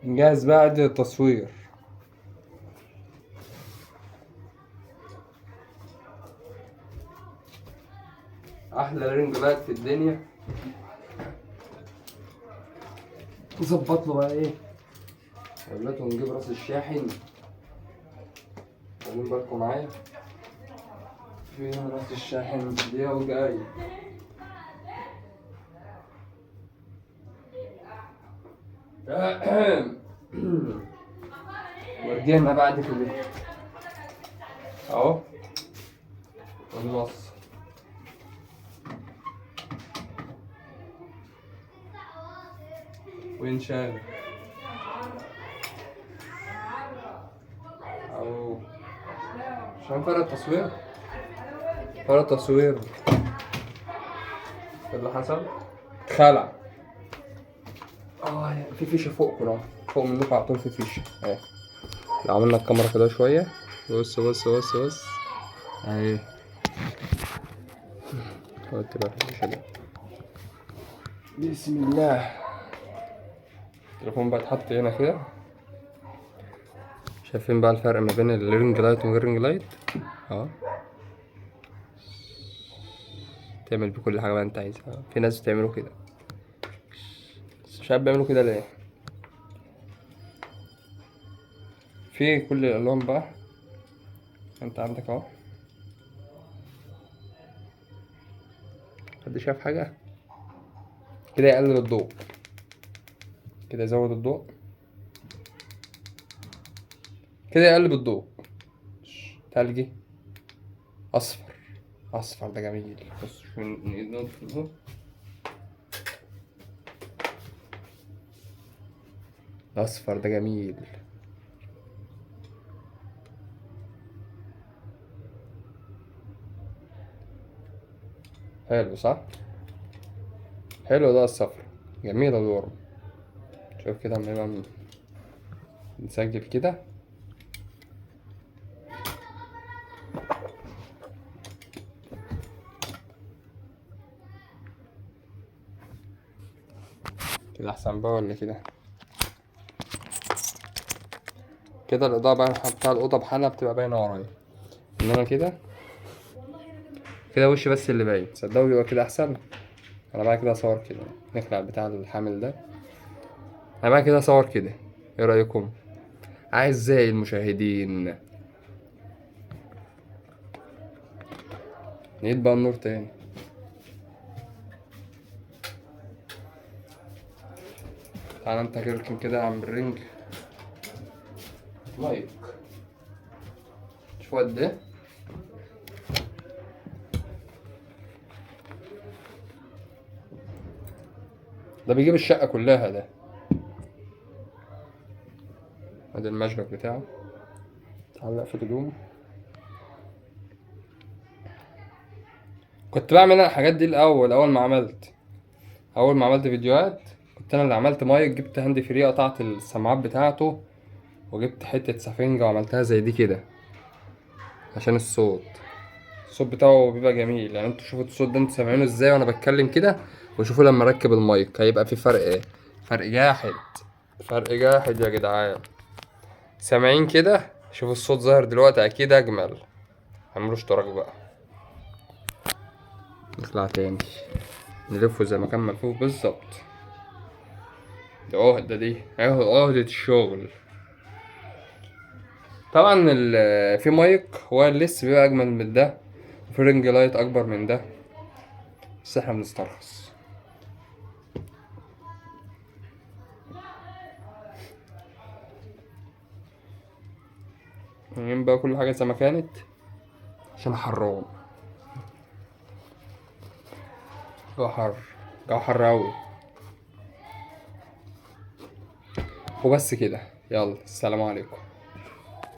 نجهز بقى عدة التصوير. احلى رينج لايت في الدنيا. نظبط له بقى ايه قبلته ونجيب راس الشاحن. خلين بالكم معايا، فين راس الشاحن دي وجاي. ورجعنا بعد كده اهو ونوصل. ونشغل اهو عشان فرق التصوير. فرق التصوير اللي حصل خلع. في فيشه فوقكم اهو، فوق منكم على طول في فيشه اهي. لو عملنا الكاميرا كده شويه، بص بص بص بص اهي. حط بقى الفيشه دي. بسم الله. التليفون بقى اتحط هنا كده. شايفين بقى الفرق ما بين الرينج لايت وغير الرينج لايت اهو. تعمل بكل حاجه بقى انت عايزها. في ناس بتعملوا كده بس مش عارف بيعملوا كده ليه. في كل الالوان بقى انت عندك اهو. حد شاف حاجه كده؟ يقلل الضوء كده، يزود الضوء كده، يقلب الضوء. تلجي اصفر. اصفر ده جميل. بص شوف اهو. الاصفر ده جميل. حلو صح؟ حلو ده الصفر. جميل الورم. شوف كده اما نبقى نسجل كده. كده احسن بقى ولا كده؟ كده الاضاءة بقى بتاع الاوضة بحالها بتبقى باينة ورايا، انما كده كده وشي بس اللي باين. صدقوا بيبقى كده احسن. انا بقى كده اصور كده، نخلع بتاع الحامل ده. انا بقى كده اصور كده، ايه رايكم اعزائي المشاهدين؟ نعيد بقى النور تاني. تعالى انت كده كده يا عم الرنج لايك. شوف قد ايه. ده بيجيب الشقة كلها ده. ادي المشبك بتاعه تعلق في الهدوم. كنت بعمل انا الحاجات دي الاول. اول ما عملت فيديوهات كنت انا اللي عملت مايك. جبت هاند فري، قطعت السماعات بتاعته وجبت حتة سفنجة وعملتها زي دي كده عشان الصوت بتاعه بيبقى جميل. يعني انتوا شوفوا الصوت ده انتوا سامعينه ازاي وانا بتكلم كده، وشوفوا لما اركب المايك هيبقى في فرق ايه. فرق جاحد. فرق جاحد يا جدعان. سامعين كده؟ شوفوا الصوت ظاهر دلوقتي اكيد اجمل. اعملوا اشتراك بقى. نطلع تاني نلفه زي ما كان ملفوف بالظبط. دي عهدة، دي عهدة الشغل. طبعا في مايك هو لسه بيبقى اجمل من ده، وفي رينج لايت اكبر من ده، بس احنا بنسترخص. نجيب بقى كل حاجة زي ما كانت عشان حرام. جو حر. جو حر اوي. وبس كده، يلا السلام عليكم.